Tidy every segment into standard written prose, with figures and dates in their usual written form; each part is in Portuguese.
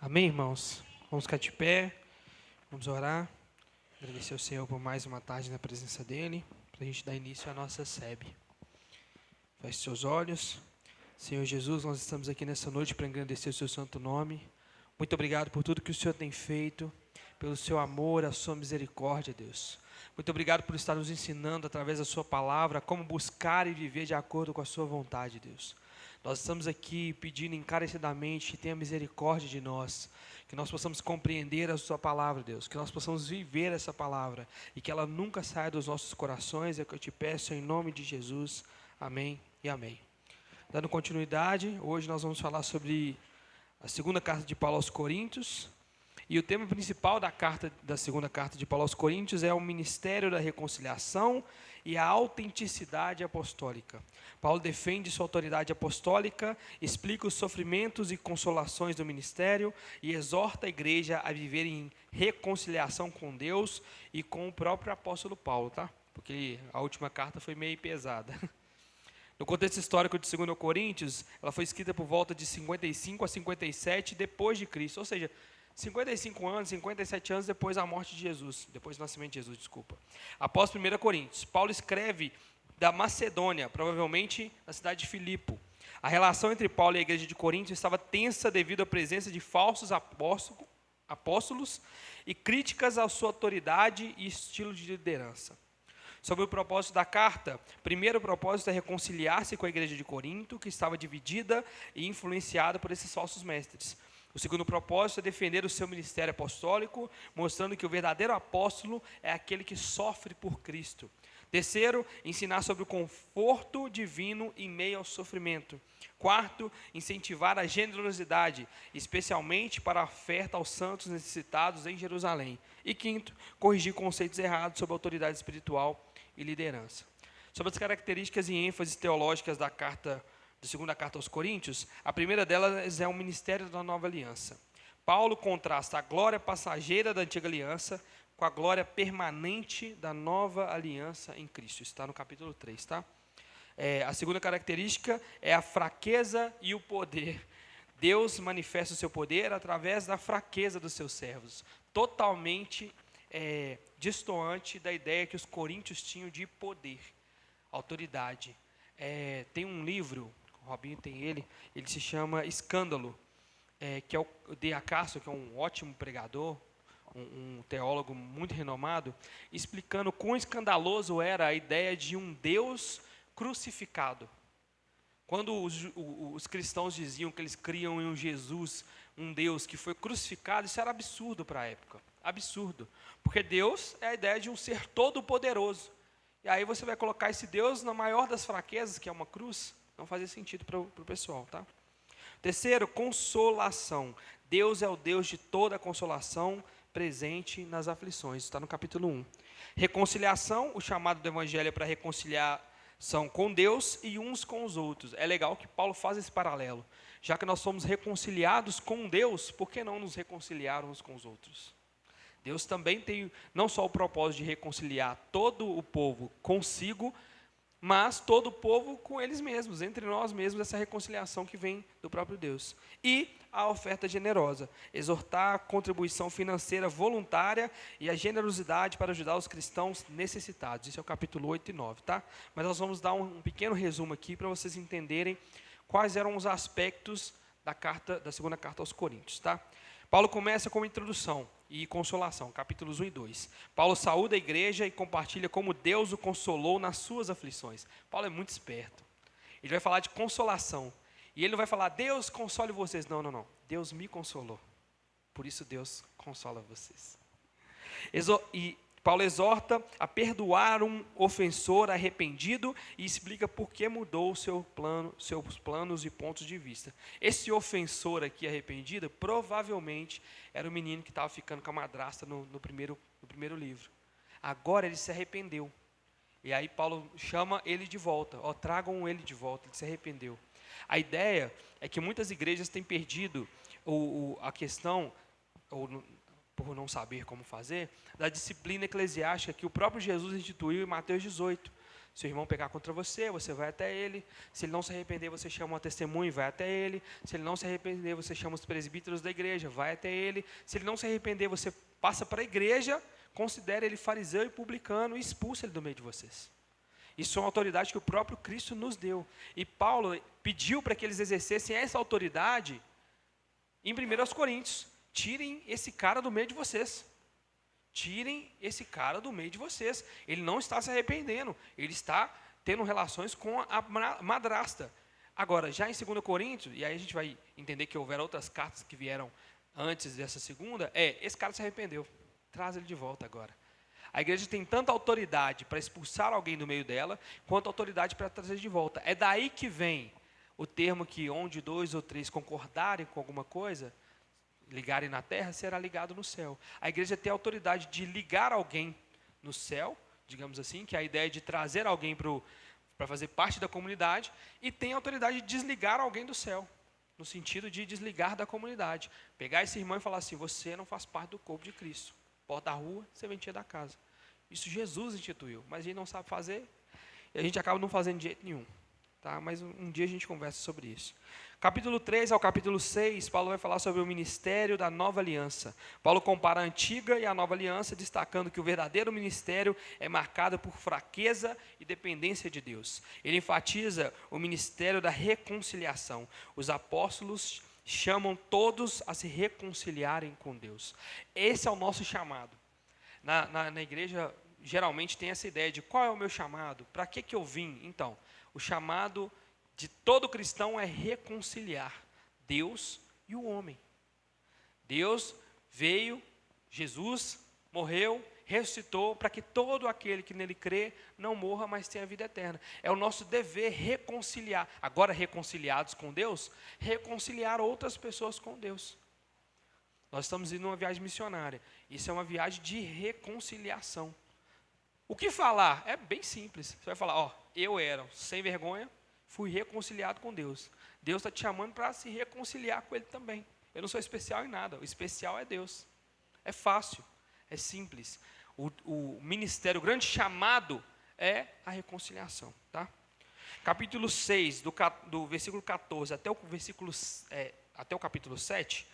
Amém, irmãos? Vamos ficar de pé, vamos orar, agradecer ao Senhor por mais uma tarde na presença dEle, para a gente dar início à nossa SEB. Feche seus olhos. Senhor Jesus, nós estamos aqui nessa noite para agradecer o seu santo nome. Muito obrigado por tudo que o Senhor tem feito, pelo seu amor, a sua misericórdia, Deus. Muito obrigado por estar nos ensinando através da sua palavra como buscar e viver de acordo com a sua vontade, Deus. Nós estamos aqui pedindo encarecidamente que tenha misericórdia de nós, que nós possamos compreender a sua palavra, Deus, que nós possamos viver essa palavra e que ela nunca saia dos nossos corações, é o que eu te peço em nome de Jesus. Amém e amém. Dando continuidade, hoje nós vamos falar sobre a segunda carta de Paulo aos Coríntios, e o tema principal da segunda carta de Paulo aos Coríntios é o ministério da reconciliação e a autenticidade apostólica. Paulo defende sua autoridade apostólica, explica os sofrimentos e consolações do ministério e exorta a igreja a viver em reconciliação com Deus e com o próprio apóstolo Paulo, tá? Porque a última carta foi meio pesada. No contexto histórico de 2 Coríntios, ela foi escrita por volta de 55 a 57 depois de Cristo, ou seja, 55 anos, 57 anos depois da morte de Jesus, depois do nascimento de Jesus, desculpa. Após 1 Coríntios, Paulo escreve da Macedônia, provavelmente na cidade de Filipo. A relação entre Paulo e a igreja de Corinto estava tensa devido à presença de falsos apóstolos e críticas à sua autoridade e estilo de liderança. Sobre o propósito da carta, primeiro propósito é reconciliar-se com a igreja de Corinto, que estava dividida e influenciada por esses falsos mestres. O segundo propósito é defender o seu ministério apostólico, mostrando que o verdadeiro apóstolo é aquele que sofre por Cristo. Terceiro, ensinar sobre o conforto divino em meio ao sofrimento. Quarto, incentivar a generosidade, especialmente para a oferta aos santos necessitados em Jerusalém. E quinto, corrigir conceitos errados sobre autoridade espiritual e liderança. Sobre as características e ênfases teológicas da segunda carta aos Coríntios, a primeira delas é o ministério da nova aliança. Paulo contrasta a glória passageira da antiga aliança com a glória permanente da nova aliança em Cristo. Isso está no capítulo 3, tá? A segunda característica é a fraqueza e o poder. Deus manifesta o seu poder através da fraqueza dos seus servos, totalmente destoante da ideia que os coríntios tinham de poder, autoridade. Tem um livro, o Robinho tem ele se chama Escândalo, que é o de Acaso, que é um ótimo pregador, um teólogo muito renomado, explicando quão escandaloso era a ideia de um Deus crucificado. Quando os cristãos diziam que eles criam em um Jesus, um Deus que foi crucificado, isso era absurdo para a época. Absurdo. Porque Deus é a ideia de um ser todo-poderoso. E aí você vai colocar esse Deus na maior das fraquezas, que é uma cruz, não fazia sentido para o pessoal, tá? Terceiro, consolação. Deus é o Deus de toda a consolação presente nas aflições. Está no capítulo 1. Reconciliação, o chamado do evangelho é para reconciliação com Deus e uns com os outros. É legal que Paulo faz esse paralelo. Já que nós somos reconciliados com Deus, por que não nos reconciliar uns com os outros? Deus também tem não só o propósito de reconciliar todo o povo consigo, mas todo o povo com eles mesmos, entre nós mesmos, essa reconciliação que vem do próprio Deus. E a oferta generosa, exortar a contribuição financeira voluntária e a generosidade para ajudar os cristãos necessitados. Isso é o capítulo 8 e 9, tá? Mas nós vamos dar um pequeno resumo aqui para vocês entenderem quais eram os aspectos da segunda carta aos Coríntios, tá? Paulo começa com uma introdução e consolação, capítulos 1 e 2. Paulo saúda a igreja e compartilha como Deus o consolou nas suas aflições. Paulo é muito esperto. Ele vai falar de consolação. E ele não vai falar, Deus console vocês. Não, não, não. Deus me consolou. Por isso Deus consola vocês. E Paulo exorta a perdoar um ofensor arrependido e explica por que mudou seus planos e pontos de vista. Esse ofensor aqui arrependido provavelmente era o menino que estava ficando com a madrasta no primeiro livro. Agora ele se arrependeu. E aí Paulo chama ele de volta. Tragam ele de volta, ele se arrependeu. A ideia é que muitas igrejas têm perdido a questão, por não saber como fazer, da disciplina eclesiástica que o próprio Jesus instituiu em Mateus 18. Se o irmão pecar contra você, você vai até ele. Se ele não se arrepender, você chama uma testemunha e vai até ele. Se ele não se arrepender, você chama os presbíteros da igreja, vai até ele. Se ele não se arrepender, você passa para a igreja, considera ele fariseu e publicano e expulsa ele do meio de vocês. Isso é uma autoridade que o próprio Cristo nos deu. E Paulo pediu para que eles exercessem essa autoridade em 1 Coríntios. Tirem esse cara do meio de vocês. Tirem esse cara do meio de vocês. Ele não está se arrependendo. Ele está tendo relações com a madrasta. Agora, já em 2 Coríntios, e aí a gente vai entender que houveram outras cartas que vieram antes dessa segunda, esse cara se arrependeu. Traz ele de volta agora. A igreja tem tanta autoridade para expulsar alguém do meio dela, quanto autoridade para trazer de volta. É daí que vem o termo que onde 2 ou 3 concordarem com alguma coisa, ligarem na terra, será ligado no céu. A igreja tem a autoridade de ligar alguém no céu, digamos assim, que é a ideia de trazer alguém para fazer parte da comunidade, e tem a autoridade de desligar alguém do céu, no sentido de desligar da comunidade. Pegar esse irmão e falar assim, você não faz parte do corpo de Cristo. Porta da rua, serventia da casa. Isso Jesus instituiu, mas a gente não sabe fazer, e a gente acaba não fazendo de jeito nenhum. Tá? Mas um dia a gente conversa sobre isso. Capítulo 3 ao capítulo 6, Paulo vai falar sobre o ministério da nova aliança. Paulo compara a antiga e a nova aliança, destacando que o verdadeiro ministério é marcado por fraqueza e dependência de Deus. Ele enfatiza o ministério da reconciliação. Os apóstolos chamam todos a se reconciliarem com Deus. Esse é o nosso chamado. Na igreja, geralmente tem essa ideia de qual é o meu chamado, para que eu vim? Então, o chamado de todo cristão é reconciliar Deus e o homem. Deus veio, Jesus morreu, ressuscitou para que todo aquele que nele crê não morra, mas tenha vida eterna. É o nosso dever reconciliar, agora reconciliados com Deus, reconciliar outras pessoas com Deus. Nós estamos indo numa viagem missionária. Isso é uma viagem de reconciliação. O que falar? É bem simples. Você vai falar, eu era sem vergonha, fui reconciliado com Deus. Deus está te chamando para se reconciliar com Ele também. Eu não sou especial em nada, o especial é Deus. É fácil, é simples. O ministério, o grande chamado é a reconciliação. Tá? Capítulo 6, do versículo 14 até o capítulo 7,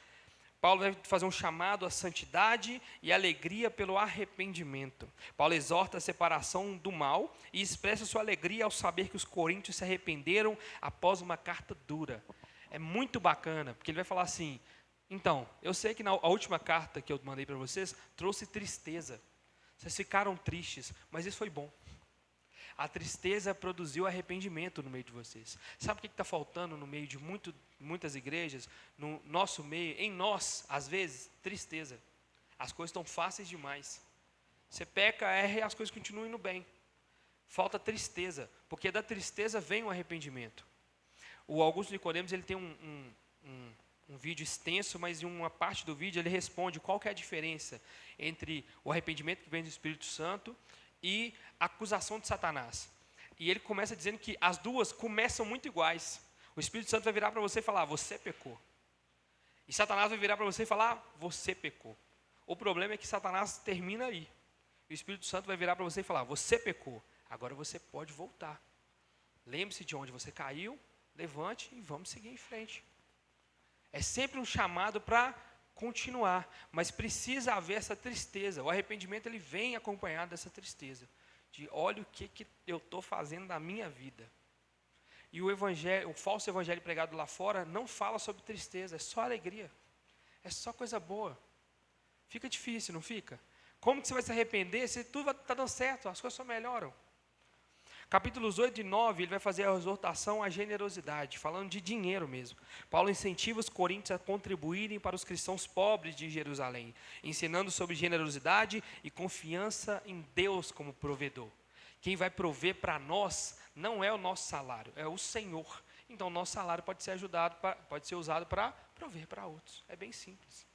Paulo vai fazer um chamado à santidade e alegria pelo arrependimento. Paulo exorta a separação do mal e expressa sua alegria ao saber que os coríntios se arrependeram após uma carta dura. É muito bacana, porque ele vai falar assim, então, eu sei que a última carta que eu mandei para vocês trouxe tristeza. Vocês ficaram tristes, mas isso foi bom. A tristeza produziu arrependimento no meio de vocês. Sabe o que está faltando no meio de muitas igrejas? No nosso meio, em nós, às vezes, tristeza. As coisas estão fáceis demais. Você peca, erra e as coisas continuam indo bem. Falta tristeza, porque da tristeza vem o arrependimento. O Augusto Nicodemos, ele tem um vídeo extenso, mas em uma parte do vídeo ele responde qual que é a diferença entre o arrependimento que vem do Espírito Santo e a acusação de Satanás. E ele começa dizendo que as duas começam muito iguais. O Espírito Santo vai virar para você e falar, você pecou. E Satanás vai virar para você e falar, você pecou. O problema é que Satanás termina aí. E o Espírito Santo vai virar para você e falar, você pecou. Agora você pode voltar. Lembre-se de onde você caiu, levante e vamos seguir em frente. É sempre um chamado para continuar, mas precisa haver essa tristeza. O arrependimento ele vem acompanhado dessa tristeza, de olha o que eu estou fazendo na minha vida. E o falso evangelho pregado lá fora não fala sobre tristeza, é só alegria, é só coisa boa. Fica difícil, não fica? Como que você vai se arrepender se tudo está dando certo, as coisas só melhoram? Capítulos 8 e 9, ele vai fazer a exortação à generosidade, falando de dinheiro mesmo. Paulo incentiva os coríntios a contribuírem para os cristãos pobres de Jerusalém, ensinando sobre generosidade e confiança em Deus como provedor. Quem vai prover para nós não é o nosso salário, é o Senhor. Então, o nosso salário pode ser usado para prover para outros. É bem simples.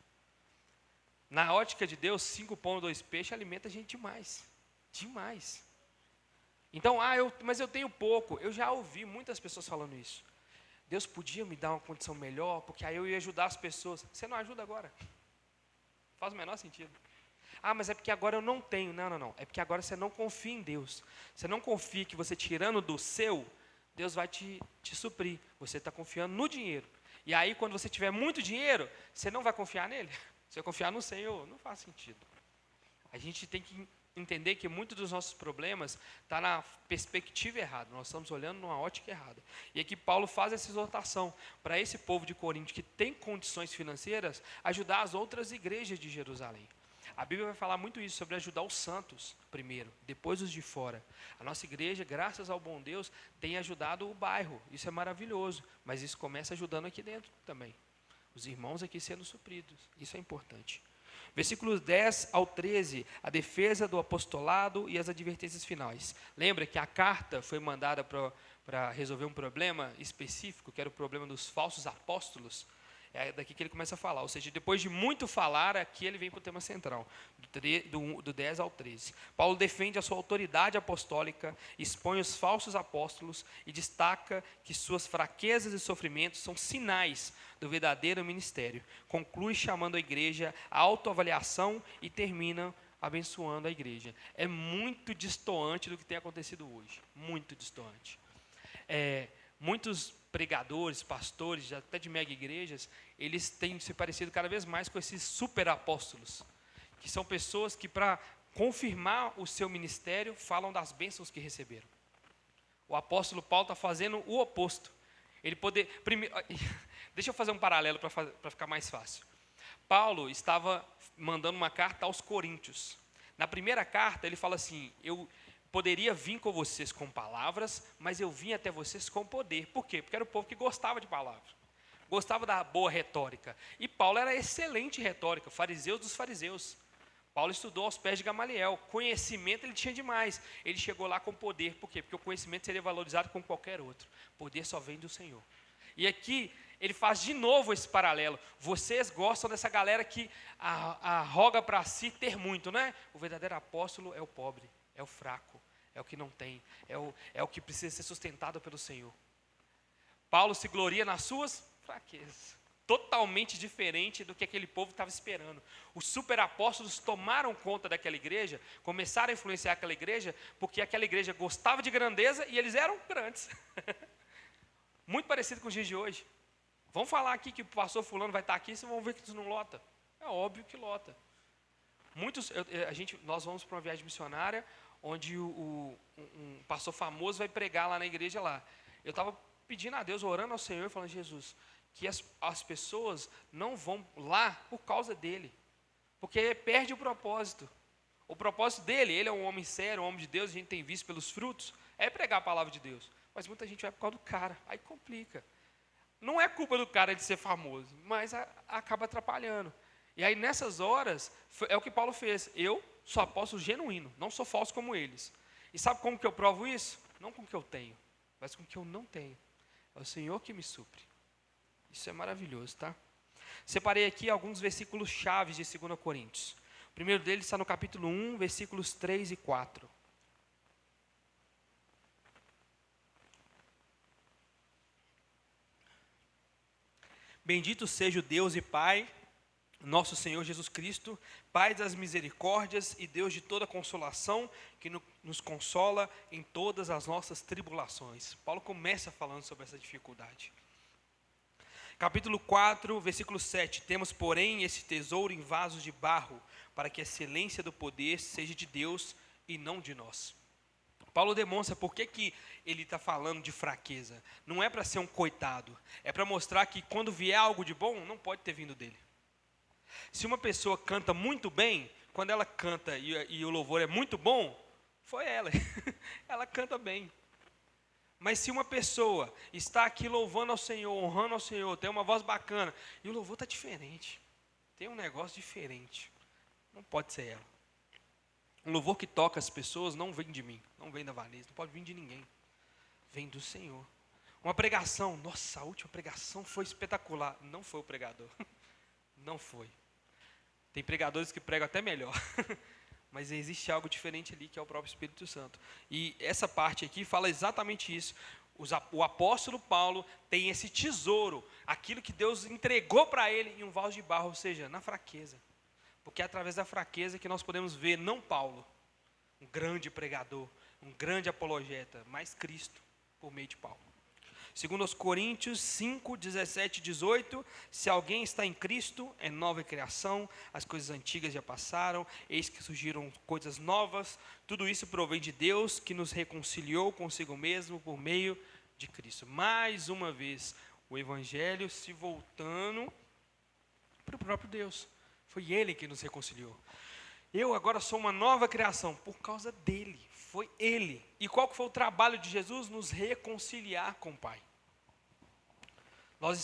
Na ótica de Deus, 5 pães e 2 peixes alimenta a gente demais. Demais. Então, mas eu tenho pouco. Eu já ouvi muitas pessoas falando isso. Deus podia me dar uma condição melhor, porque aí eu ia ajudar as pessoas. Você não ajuda agora. Faz o menor sentido. Ah, mas é porque agora eu não tenho. Não, não, não. É porque agora você não confia em Deus. Você não confia que você tirando do seu, Deus vai te suprir. Você está confiando no dinheiro. E aí, quando você tiver muito dinheiro, você não vai confiar nele. Você vai confiar no Senhor. Não faz sentido. A gente tem que entender que muitos dos nossos problemas estão na perspectiva errada. Nós estamos olhando numa ótica errada. E aqui Paulo faz essa exortação para esse povo de Corinto que tem condições financeiras, ajudar as outras igrejas de Jerusalém. A Bíblia vai falar muito isso, sobre ajudar os santos primeiro, depois os de fora. A nossa igreja, graças ao bom Deus, tem ajudado o bairro. Isso é maravilhoso, mas isso começa ajudando aqui dentro também. Os irmãos aqui sendo supridos, isso é importante. Versículos 10 ao 13, a defesa do apostolado e as advertências finais. Lembra que a carta foi mandada para resolver um problema específico, que era o problema dos falsos apóstolos. É daqui que ele começa a falar, ou seja, depois de muito falar, aqui ele vem para o tema central, do 10 ao 13. Paulo defende a sua autoridade apostólica, expõe os falsos apóstolos e destaca que suas fraquezas e sofrimentos são sinais do verdadeiro ministério. Conclui chamando a igreja à autoavaliação e termina abençoando a igreja. É muito destoante do que tem acontecido hoje, muito destoante. Muitos pregadores, pastores, até de mega igrejas, eles têm se parecido cada vez mais com esses super apóstolos, que são pessoas que, para confirmar o seu ministério, falam das bênçãos que receberam. O apóstolo Paulo está fazendo o oposto. Deixa eu fazer um paralelo para ficar mais fácil. Paulo estava mandando uma carta aos coríntios. Na primeira carta, ele fala assim: eu poderia vir com vocês com palavras, mas eu vim até vocês com poder. Por quê? Porque era o povo que gostava de palavras, gostava da boa retórica. E Paulo era excelente em retórica, fariseu dos fariseus. Paulo estudou aos pés de Gamaliel, conhecimento ele tinha demais. Ele chegou lá com poder, por quê? Porque o conhecimento seria valorizado como qualquer outro. Poder só vem do Senhor. E aqui ele faz de novo esse paralelo. Vocês gostam dessa galera que arroga para si ter muito, não é? O verdadeiro apóstolo é o pobre, é o fraco, é o que não tem, é o que precisa ser sustentado pelo Senhor. Paulo se gloria nas suas fraquezas, totalmente diferente do que aquele povo estava esperando. Os superapóstolos tomaram conta daquela igreja, começaram a influenciar aquela igreja, porque aquela igreja gostava de grandeza e eles eram grandes. Muito parecido com os dias de hoje. Vamos falar aqui que o pastor fulano vai estar aqui, vocês vão ver que isso não lota. É óbvio que lota. Nós vamos para uma viagem missionária, onde um pastor famoso vai pregar lá na igreja lá. Eu estava pedindo a Deus, orando ao Senhor, falando: Jesus, que as pessoas não vão lá por causa dele, porque perde o propósito. O propósito dele, ele é um homem sério, um homem de Deus, a gente tem visto pelos frutos, é pregar a palavra de Deus. Mas muita gente vai por causa do cara, aí complica. Não é culpa do cara de ser famoso, mas acaba atrapalhando. E aí nessas horas, é o que Paulo fez. Eu sou apóstolo genuíno, não sou falso como eles. E sabe como que eu provo isso? Não com o que eu tenho, mas com o que eu não tenho. É o Senhor que me supre. Isso é maravilhoso, tá? Separei aqui alguns versículos chaves de 2 Coríntios. O primeiro deles está no capítulo 1, versículos 3 e 4. Bendito seja o Deus e Pai, nosso Senhor Jesus Cristo, Pai das misericórdias e Deus de toda consolação, que nos consola em todas as nossas tribulações. Paulo começa falando sobre essa dificuldade. Capítulo 4, versículo 7. Temos, porém, esse tesouro em vasos de barro, para que a excelência do poder seja de Deus e não de nós. Paulo demonstra por que ele está falando de fraqueza. Não é para ser um coitado, é para mostrar que quando vier algo de bom, não pode ter vindo dele. Se uma pessoa canta muito bem, quando ela canta e o louvor é muito bom, foi ela. Ela canta bem. Mas se uma pessoa está aqui louvando ao Senhor, honrando ao Senhor, tem uma voz bacana, e o louvor está diferente, tem um negócio diferente, não pode ser ela. Um louvor que toca as pessoas não vem de mim, não vem da Vanessa, não pode vir de ninguém, vem do Senhor. Uma pregação, nossa, a última pregação foi espetacular, não foi o pregador, não foi. Tem pregadores que pregam até melhor, mas existe algo diferente ali que é o próprio Espírito Santo. E essa parte aqui fala exatamente isso. O apóstolo Paulo tem esse tesouro, aquilo que Deus entregou para ele em um vaso de barro, ou seja, na fraqueza. Porque é através da fraqueza que nós podemos ver, não Paulo, um grande pregador, um grande apologeta, mas Cristo, por meio de Paulo. Segundo aos Coríntios 5, 17 e 18, se alguém está em Cristo, é nova criação, as coisas antigas já passaram, eis que surgiram coisas novas, tudo isso provém de Deus, que nos reconciliou consigo mesmo por meio de Cristo. Mais uma vez, o Evangelho se voltando para o próprio Deus. Foi Ele que nos reconciliou. Eu agora sou uma nova criação por causa dele. Foi Ele. E qual que foi o trabalho de Jesus? Nos reconciliar com o Pai. Nós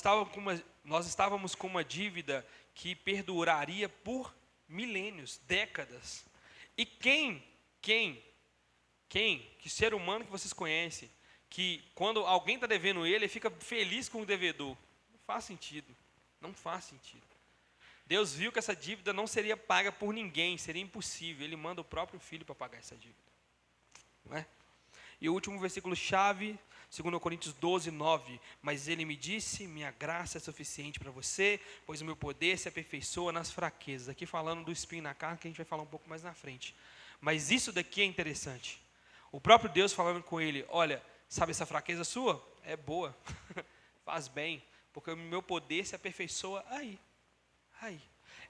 estávamos com uma dívida que perduraria por milênios, décadas. E que ser humano que vocês conhecem, que quando alguém está devendo ele fica feliz com o devedor? Não faz sentido. Não faz sentido. Deus viu que essa dívida não seria paga por ninguém, seria impossível. Ele manda o próprio Filho para pagar essa dívida. Não é? E o último versículo-chave, 2 Coríntios 12, 9. Mas ele me disse, minha graça é suficiente para você, pois o meu poder se aperfeiçoa nas fraquezas. Aqui falando do espinho na carne, que a gente vai falar um pouco mais na frente. Mas isso daqui é interessante. O próprio Deus falando com ele, olha, sabe essa fraqueza sua? É boa, faz bem, porque o meu poder se aperfeiçoa aí.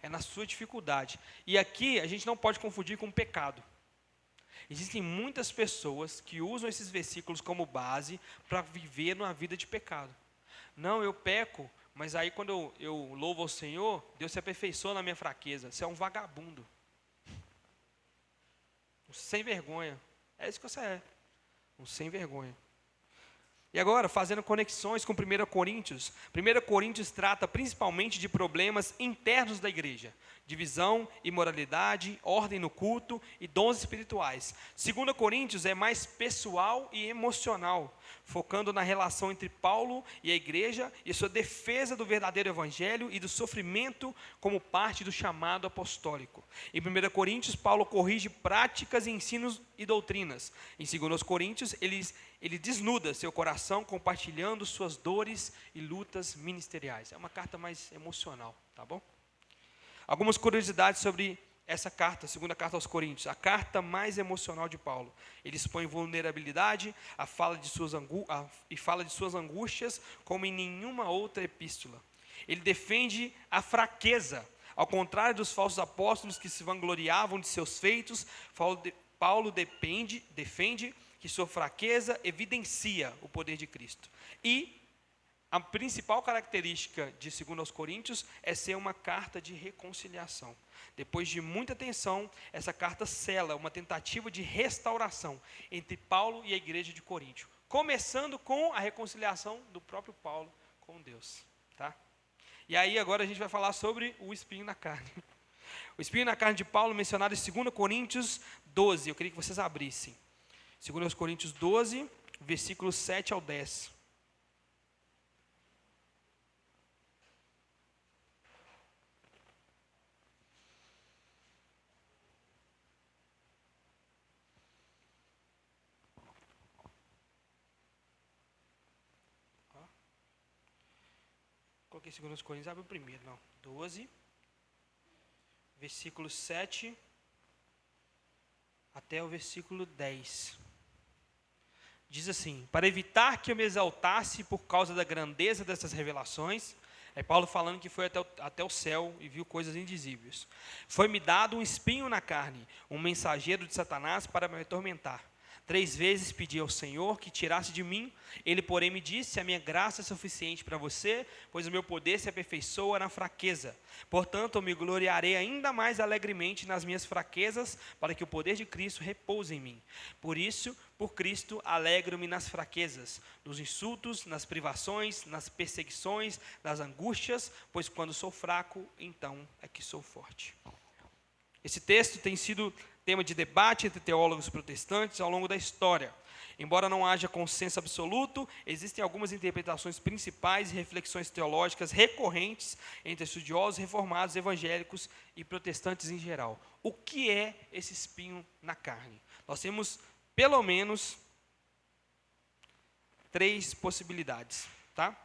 É na sua dificuldade. E aqui a gente não pode confundir com pecado. Existem muitas pessoas que usam esses versículos como base para viver numa vida de pecado. Não, eu peco, mas aí quando eu louvo ao Senhor, Deus se aperfeiçoa na minha fraqueza. Você é um vagabundo. Um sem vergonha. É isso que você é. Um sem vergonha. E agora, fazendo conexões com 1 Coríntios. 1 Coríntios trata principalmente de problemas internos da igreja. Divisão, imoralidade, ordem no culto e dons espirituais. 2 Coríntios é mais pessoal e emocional, focando na relação entre Paulo e a igreja e sua defesa do verdadeiro evangelho e do sofrimento como parte do chamado apostólico. Em 1 Coríntios, Paulo corrige práticas, ensinos e doutrinas. Em 2 Coríntios, ele desnuda seu coração compartilhando suas dores e lutas ministeriais. É uma carta mais emocional, tá bom? Algumas curiosidades sobre essa carta, segunda carta aos Coríntios, a carta mais emocional de Paulo. Ele expõe vulnerabilidade, fala de suas angústias como em nenhuma outra epístola. Ele defende a fraqueza, ao contrário dos falsos apóstolos que se vangloriavam de seus feitos. Paulo defende que sua fraqueza evidencia o poder de Cristo. E a principal característica de 2 aos Coríntios é ser uma carta de reconciliação. Depois de muita tensão, essa carta sela uma tentativa de restauração entre Paulo e a igreja de Coríntio, começando com a reconciliação do próprio Paulo com Deus. Tá? E aí agora a gente vai falar sobre o espinho na carne. O espinho na carne de Paulo, mencionado em 2 Coríntios 12, eu queria que vocês abrissem. 2 Coríntios 12, versículos 7 ao 10. Coloquei 2 Coríntios, abre o primeiro, não. 12, versículo 7 até o versículo 10. Diz assim: para evitar que eu me exaltasse por causa da grandeza dessas revelações, é Paulo falando que foi até o céu e viu coisas indizíveis. Foi-me dado um espinho na carne, um mensageiro de Satanás para me atormentar. 3 vezes pedi ao Senhor que tirasse de mim. Ele, porém, me disse: a minha graça é suficiente para você, pois o meu poder se aperfeiçoa na fraqueza. Portanto, eu me gloriarei ainda mais alegremente nas minhas fraquezas, para que o poder de Cristo repouse em mim. Por isso, por Cristo, alegro-me nas fraquezas, nos insultos, nas privações, nas perseguições, nas angústias, pois quando sou fraco, então é que sou forte. Esse texto tem sido tema de debate entre teólogos protestantes ao longo da história. Embora não haja consenso absoluto, existem algumas interpretações principais e reflexões teológicas recorrentes entre estudiosos reformados, evangélicos e protestantes em geral. O que é esse espinho na carne? Nós temos pelo menos 3 possibilidades, tá?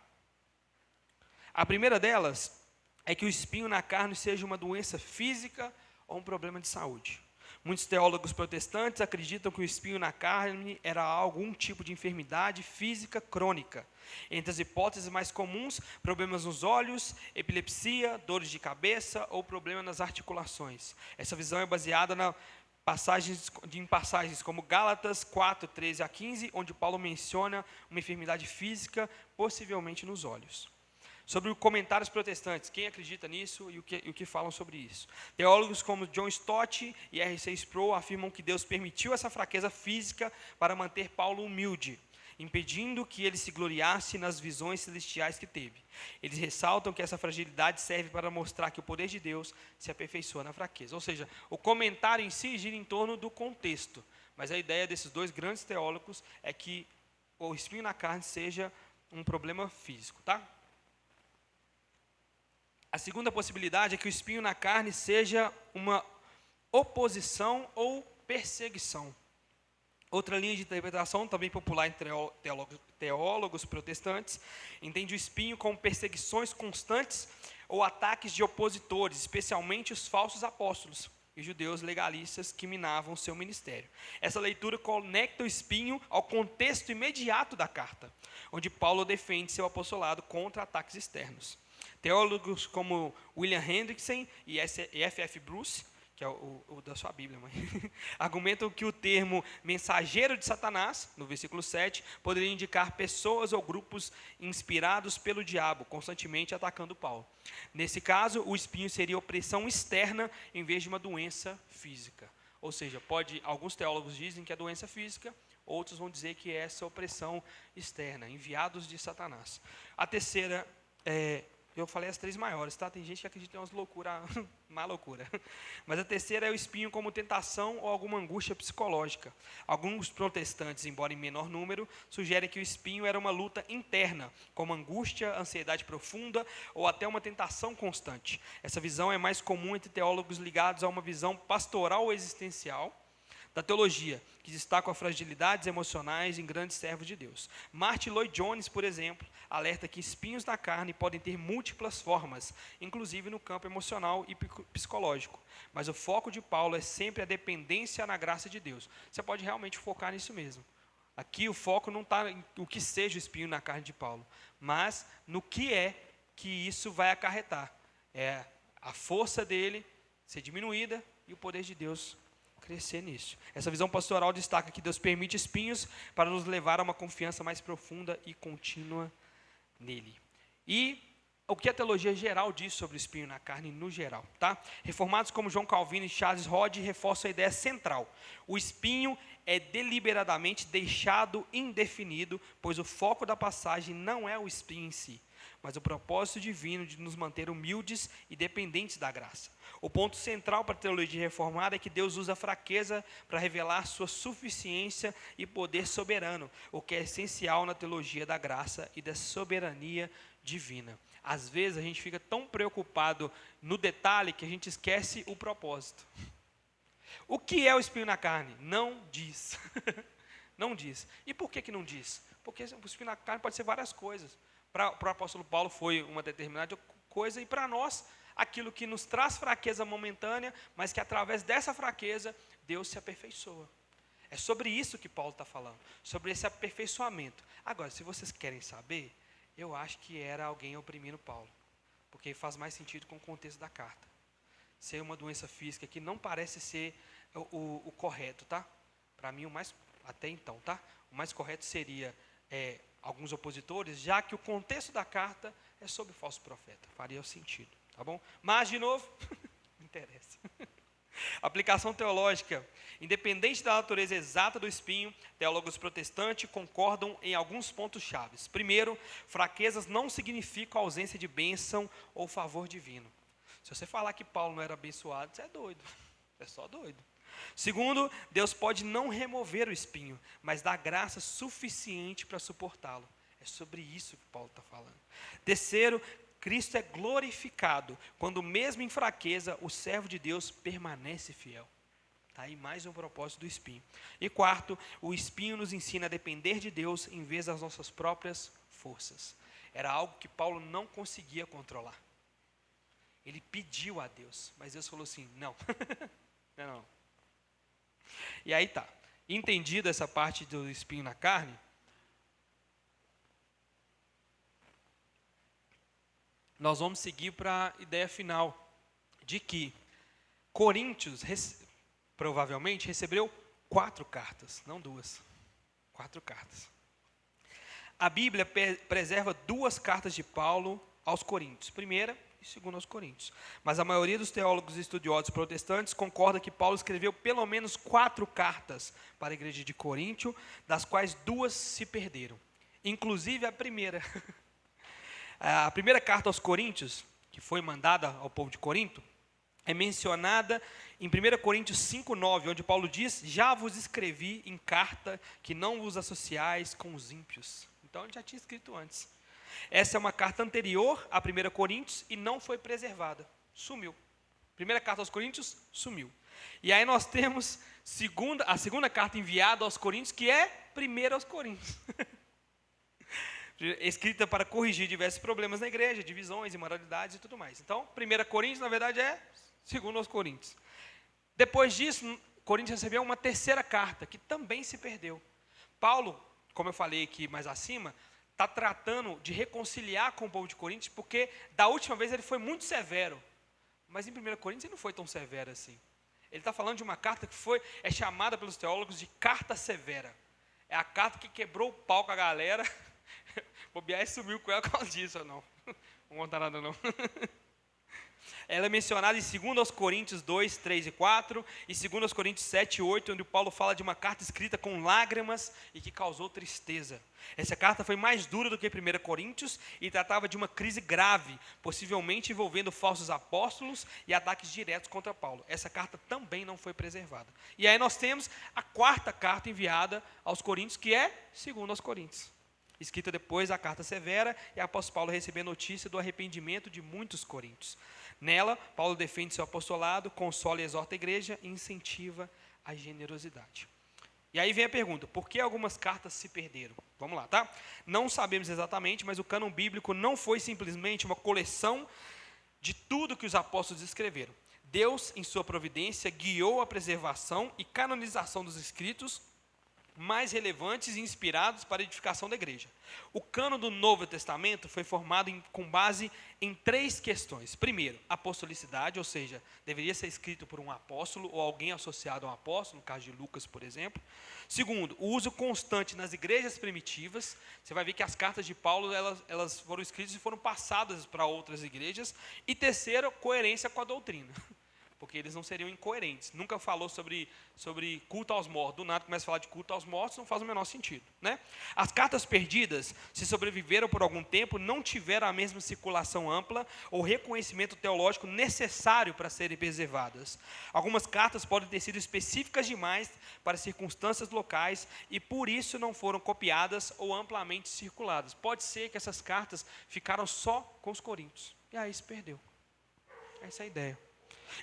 A primeira delas é que o espinho na carne seja uma doença física ou um problema de saúde. Muitos teólogos protestantes acreditam que o espinho na carne era algum tipo de enfermidade física crônica. Entre as hipóteses mais comuns, problemas nos olhos, epilepsia, dores de cabeça ou problema nas articulações. Essa visão é baseada em passagens como Gálatas 4, 13 a 15, onde Paulo menciona uma enfermidade física, possivelmente nos olhos. Sobre comentários protestantes, quem acredita nisso e o que falam sobre isso? Teólogos como John Stott e R.C. Sproul afirmam que Deus permitiu essa fraqueza física para manter Paulo humilde, impedindo que ele se gloriasse nas visões celestiais que teve. Eles ressaltam que essa fragilidade serve para mostrar que o poder de Deus se aperfeiçoa na fraqueza. Ou seja, o comentário em si gira em torno do contexto, mas a ideia desses dois grandes teólogos é que o espinho na carne seja um problema físico, tá? A segunda possibilidade é que o espinho na carne seja uma oposição ou perseguição. Outra linha de interpretação, também popular entre teólogos protestantes, entende o espinho como perseguições constantes ou ataques de opositores, especialmente os falsos apóstolos e judeus legalistas que minavam seu ministério. Essa leitura conecta o espinho ao contexto imediato da carta, onde Paulo defende seu apostolado contra ataques externos. Teólogos como William Hendrickson e F.F. Bruce, que é o da sua Bíblia, mãe, argumentam que o termo mensageiro de Satanás, no versículo 7, poderia indicar pessoas ou grupos inspirados pelo diabo, constantemente atacando Paulo. Nesse caso, o espinho seria opressão externa em vez de uma doença física. Ou seja, alguns teólogos dizem que é doença física, outros vão dizer que é essa opressão externa, enviados de Satanás. A terceira eu falei as três maiores, tá? Tem gente que acredita em umas loucuras, má loucura. Mas a terceira é o espinho como tentação ou alguma angústia psicológica. Alguns protestantes, embora em menor número, sugerem que o espinho era uma luta interna, como angústia, ansiedade profunda ou até uma tentação constante. Essa visão é mais comum entre teólogos ligados a uma visão pastoral existencial da teologia, que destaca as fragilidades emocionais em grandes servos de Deus. Martin Lloyd-Jones, por exemplo, alerta que espinhos na carne podem ter múltiplas formas, inclusive no campo emocional e psicológico. Mas o foco de Paulo é sempre a dependência na graça de Deus. Você pode realmente focar nisso mesmo. Aqui o foco não está em o que seja o espinho na carne de Paulo, mas no que é que isso vai acarretar. É a força dele ser diminuída e o poder de Deus crescer nisso. Essa visão pastoral destaca que Deus permite espinhos para nos levar a uma confiança mais profunda e contínua nele. E o que a teologia geral diz sobre o espinho na carne no geral, tá? Reformados como João Calvino e Charles Hodge reforçam a ideia central. O espinho é deliberadamente deixado indefinido, pois o foco da passagem não é o espinho em si, mas o propósito divino de nos manter humildes e dependentes da graça. O ponto central para a teologia reformada é que Deus usa a fraqueza para revelar sua suficiência e poder soberano, o que é essencial na teologia da graça e da soberania divina. Às vezes a gente fica tão preocupado no detalhe que a gente esquece o propósito. O que é o espinho na carne? Não diz. Não diz. E por que não diz? Porque o espinho na carne pode ser várias coisas. Para o apóstolo Paulo foi uma determinada coisa, e para nós, aquilo que nos traz fraqueza momentânea, mas que através dessa fraqueza, Deus se aperfeiçoa. É sobre isso que Paulo está falando, sobre esse aperfeiçoamento. Agora, se vocês querem saber, eu acho que era alguém oprimindo Paulo, porque faz mais sentido com o contexto da carta. Ser uma doença física que não parece ser o correto, tá? Para mim, até então, tá? O mais correto seria alguns opositores, já que o contexto da carta é sobre falso profeta. Faria sentido, tá bom? Mas, de novo, não interessa. Aplicação teológica. Independente da natureza exata do espinho, teólogos protestantes concordam em alguns pontos chaves. Primeiro, fraquezas não significam ausência de bênção ou favor divino. Se você falar que Paulo não era abençoado, você é doido. É só doido. Segundo, Deus pode não remover o espinho, mas dar graça suficiente para suportá-lo. É sobre isso que Paulo está falando. Terceiro, Cristo é glorificado quando mesmo em fraqueza o servo de Deus permanece fiel. Está aí mais um propósito do espinho. E quarto, o espinho nos ensina a depender de Deus em vez das nossas próprias forças. Era algo que Paulo não conseguia controlar. pediu a Deus, mas Deus falou assim, não, não. E aí tá, entendida essa parte do espinho na carne, nós vamos seguir para a ideia final, de que Coríntios provavelmente recebeu 4 cartas, não 2, 4 cartas. A Bíblia preserva 2 cartas de Paulo aos Coríntios, primeira e segunda aos Coríntios. Mas a maioria dos teólogos e estudiosos protestantes concorda que Paulo escreveu pelo menos 4 cartas para a igreja de Coríntio, das quais 2 se perderam. Inclusive a primeira. A primeira carta aos Coríntios, que foi mandada ao povo de Corinto, é mencionada em 1 Coríntios 5,9, onde Paulo diz, já vos escrevi em carta que não vos associais com os ímpios. Então ele já tinha escrito antes. Essa é uma carta anterior a 1 Coríntios e não foi preservada. Sumiu. Primeira carta aos Coríntios, sumiu. E aí nós temos a segunda carta enviada aos Coríntios, que é 1 aos Coríntios. Escrita para corrigir diversos problemas na igreja, divisões, imoralidades e tudo mais. Então, 1 Coríntios, na verdade, é 2 aos Coríntios. Depois disso, Coríntios recebeu uma terceira carta, que também se perdeu. Paulo, como eu falei aqui mais acima, está tratando de reconciliar com o povo de Coríntios, porque da última vez ele foi muito severo. Mas em 1 Coríntios ele não foi tão severo assim. Ele está falando de uma carta que é chamada pelos teólogos de carta severa. É a carta que quebrou o pau com a galera. Bobear sumiu com ela por causa disso, ou não? Não conta nada não. Ela é mencionada em 2 aos Coríntios 2, 3 e 4, e 2 aos Coríntios 7 e 8, onde o Paulo fala de uma carta escrita com lágrimas e que causou tristeza. Essa carta foi mais dura do que 1 Coríntios e tratava de uma crise grave, possivelmente envolvendo falsos apóstolos e ataques diretos contra Paulo. Essa carta também não foi preservada. E aí nós temos a quarta carta enviada aos Coríntios, que é 2 aos Coríntios. Escrita depois da carta severa, e o apóstolo Paulo recebeu notícia do arrependimento de muitos coríntios. Nela, Paulo defende seu apostolado, consola e exorta a igreja e incentiva a generosidade. E aí vem a pergunta, por que algumas cartas se perderam? Vamos lá, tá? Não sabemos exatamente, mas o cânon bíblico não foi simplesmente uma coleção de tudo que os apóstolos escreveram. Deus, em sua providência, guiou a preservação e canonização dos escritos mais relevantes e inspirados para a edificação da igreja. O cânon do Novo Testamento foi formado com base em 3 questões. Primeiro, apostolicidade, ou seja, deveria ser escrito por um apóstolo ou alguém associado a um apóstolo, no caso de Lucas, por exemplo. Segundo, o uso constante nas igrejas primitivas. Você vai ver que as cartas de Paulo, elas foram escritas e foram passadas para outras igrejas. E terceiro, coerência com a doutrina. Porque eles não seriam incoerentes. Nunca falou sobre culto aos mortos. Do nada começa a falar de culto aos mortos, não faz o menor sentido, né? As cartas perdidas, se sobreviveram por algum tempo, não tiveram a mesma circulação ampla ou reconhecimento teológico necessário para serem preservadas. Algumas cartas podem ter sido específicas demais para circunstâncias locais e por isso não foram copiadas ou amplamente circuladas. Pode ser que essas cartas ficaram só com os coríntios. E aí se perdeu. Essa é a ideia.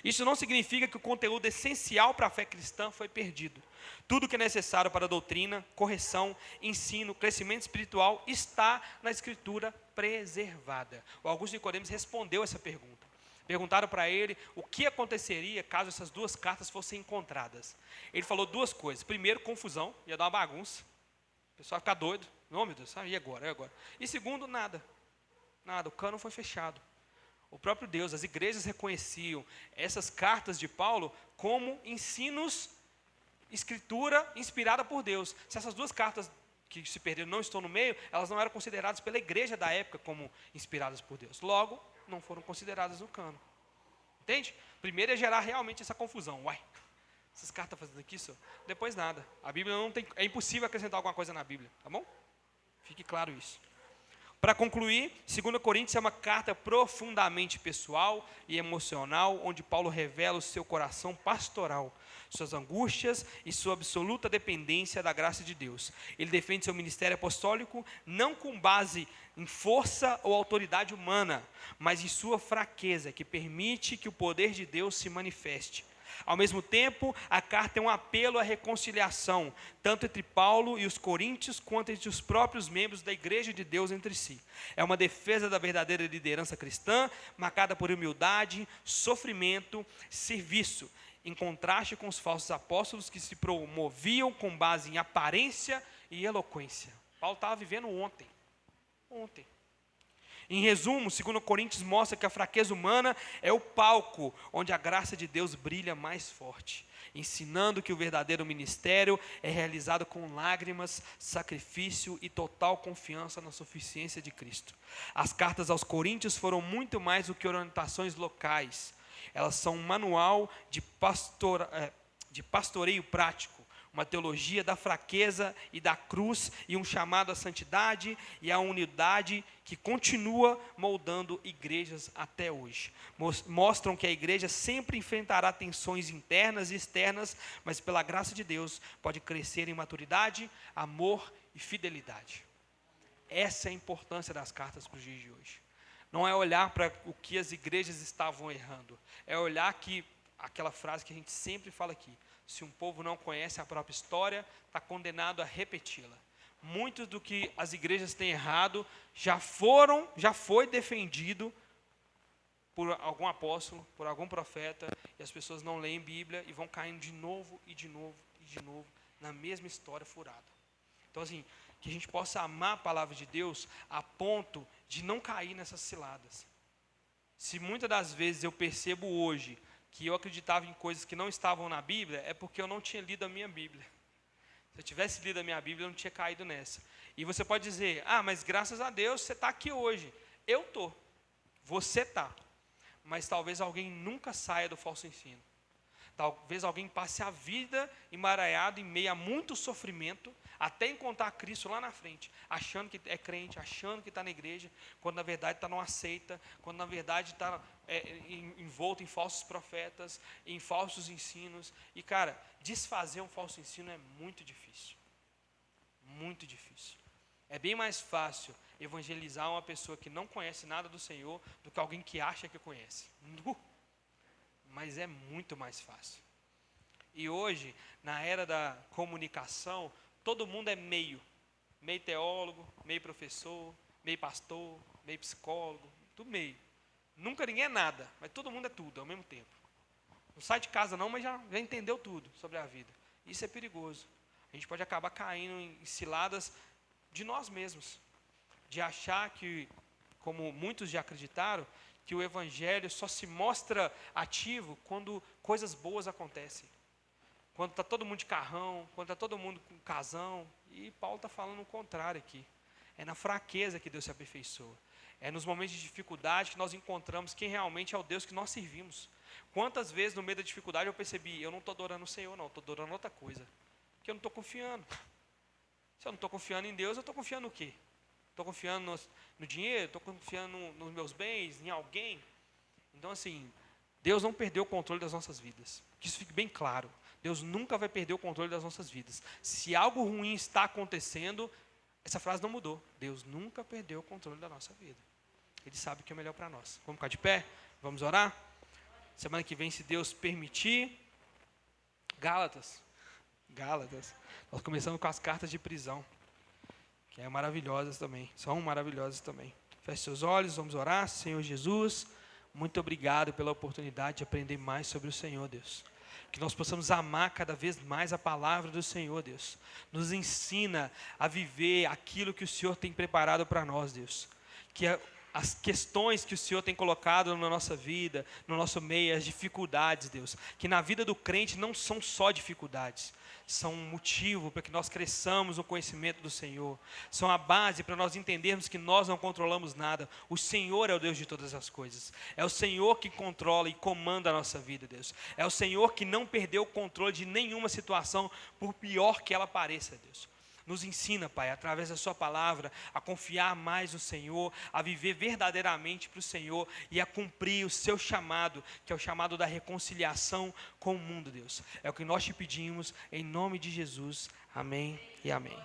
Isso não significa que o conteúdo essencial para a fé cristã foi perdido. Tudo que é necessário para a doutrina, correção, ensino, crescimento espiritual está na Escritura preservada. O Augusto Nicodemos respondeu essa pergunta. Perguntaram para ele o que aconteceria caso essas 2 cartas fossem encontradas. Ele falou 2 coisas. Primeiro, confusão, ia dar uma bagunça. O pessoal ia ficar doido. Não, meu Deus, e agora? E agora? E segundo, nada. Nada, o cânon foi fechado. O próprio Deus, as igrejas reconheciam essas cartas de Paulo como ensinos, escritura inspirada por Deus. Se essas 2 cartas que se perderam não estão no meio, elas não eram consideradas pela igreja da época como inspiradas por Deus. Logo, não foram consideradas no cânon. Entende? Primeiro é gerar realmente essa confusão. Uai, essas cartas fazendo aqui, senhor? Depois nada. A Bíblia não tem, é impossível acrescentar alguma coisa na Bíblia, tá bom? Fique claro isso. Para concluir, 2 Coríntios é uma carta profundamente pessoal e emocional, onde Paulo revela o seu coração pastoral, suas angústias e sua absoluta dependência da graça de Deus. Ele defende seu ministério apostólico não com base em força ou autoridade humana, mas em sua fraqueza, que permite que o poder de Deus se manifeste. Ao mesmo tempo, a carta é um apelo à reconciliação, tanto entre Paulo e os coríntios, quanto entre os próprios membros da igreja de Deus entre si. É uma defesa da verdadeira liderança cristã, marcada por humildade, sofrimento, serviço, em contraste com os falsos apóstolos que se promoviam com base em aparência e eloquência. Paulo estava vivendo ontem. Em resumo, 2 Coríntios mostra que a fraqueza humana é o palco onde a graça de Deus brilha mais forte, ensinando que o verdadeiro ministério é realizado com lágrimas, sacrifício e total confiança na suficiência de Cristo. As cartas aos Coríntios foram muito mais do que orientações locais. Elas são um manual de pastoreio prático, uma teologia da fraqueza e da cruz, e um chamado à santidade e à unidade que continua moldando igrejas até hoje. Mostram que a igreja sempre enfrentará tensões internas e externas, mas pela graça de Deus pode crescer em maturidade, amor e fidelidade. Essa é a importância das cartas para os dias de hoje. Não é olhar para o que as igrejas estavam errando, é olhar que, aquela frase que a gente sempre fala aqui, se um povo não conhece a própria história, está condenado a repeti-la. Muito do que as igrejas têm errado já foi defendido por algum apóstolo, por algum profeta, e as pessoas não leem Bíblia e vão caindo de novo e de novo e de novo na mesma história furada. Então, assim, que a gente possa amar a palavra de Deus a ponto de não cair nessas ciladas. Se muitas das vezes eu percebo hoje que eu acreditava em coisas que não estavam na Bíblia, é porque eu não tinha lido a minha Bíblia. Se eu tivesse lido a minha Bíblia, eu não tinha caído nessa. E você pode dizer, mas graças a Deus você está aqui hoje. Eu estou, você está. Mas talvez alguém nunca saia do falso ensino. Talvez alguém passe a vida emaranhado em meio a muito sofrimento, até encontrar Cristo lá na frente, achando que é crente, achando que está na igreja, quando na verdade está numa seita, quando na verdade está envolto em falsos profetas, em falsos ensinos. E cara, desfazer um falso ensino é muito difícil. Muito difícil. É bem mais fácil evangelizar uma pessoa que não conhece nada do Senhor do que alguém que acha que conhece. Mas é muito mais fácil. E hoje, na era da comunicação, todo mundo é meio teólogo, meio professor, meio pastor, meio psicólogo, tudo meio. Nunca ninguém é nada, mas todo mundo é tudo ao mesmo tempo. Não sai de casa não, mas já entendeu tudo sobre a vida. Isso é perigoso. A gente pode acabar caindo em ciladas de nós mesmos, de achar que, como muitos já acreditaram, que o evangelho só se mostra ativo quando coisas boas acontecem. Quando está todo mundo de carrão, quando está todo mundo com casão. E Paulo está falando o contrário aqui. É na fraqueza que Deus se aperfeiçoa. É nos momentos de dificuldade que nós encontramos quem realmente é o Deus que nós servimos. Quantas vezes no meio da dificuldade eu percebi, eu não estou adorando o Senhor não, estou adorando outra coisa. Porque eu não estou confiando. Se eu não estou confiando em Deus, eu estou confiando no quê? Estou confiando no dinheiro, estou confiando nos meus bens, em alguém. Então assim, Deus não perdeu o controle das nossas vidas. Que isso fique bem claro. Deus nunca vai perder o controle das nossas vidas. Se algo ruim está acontecendo, essa frase não mudou. Deus nunca perdeu o controle da nossa vida. Ele sabe o que é melhor para nós. Vamos ficar de pé? Vamos orar? Semana que vem, se Deus permitir, Gálatas. Nós começamos com as cartas de prisão, que é maravilhosas também. São maravilhosas também. Feche seus olhos, vamos orar. Senhor Jesus, muito obrigado pela oportunidade de aprender mais sobre o Senhor, Deus. Que nós possamos amar cada vez mais a palavra do Senhor, Deus. Nos ensina a viver aquilo que o Senhor tem preparado para nós, Deus. Que as questões que o Senhor tem colocado na nossa vida, no nosso meio, as dificuldades, Deus. Que na vida do crente não são só dificuldades. São um motivo para que nós cresçamos no conhecimento do Senhor. São a base para nós entendermos que nós não controlamos nada. O Senhor é o Deus de todas as coisas. É o Senhor que controla e comanda a nossa vida, Deus. É o Senhor que não perdeu o controle de nenhuma situação, por pior que ela pareça, Deus. Nos ensina, Pai, através da sua palavra, a confiar mais no Senhor, a viver verdadeiramente para o Senhor e a cumprir o seu chamado, que é o chamado da reconciliação com o mundo, Deus. É o que nós te pedimos, em nome de Jesus. Amém e amém.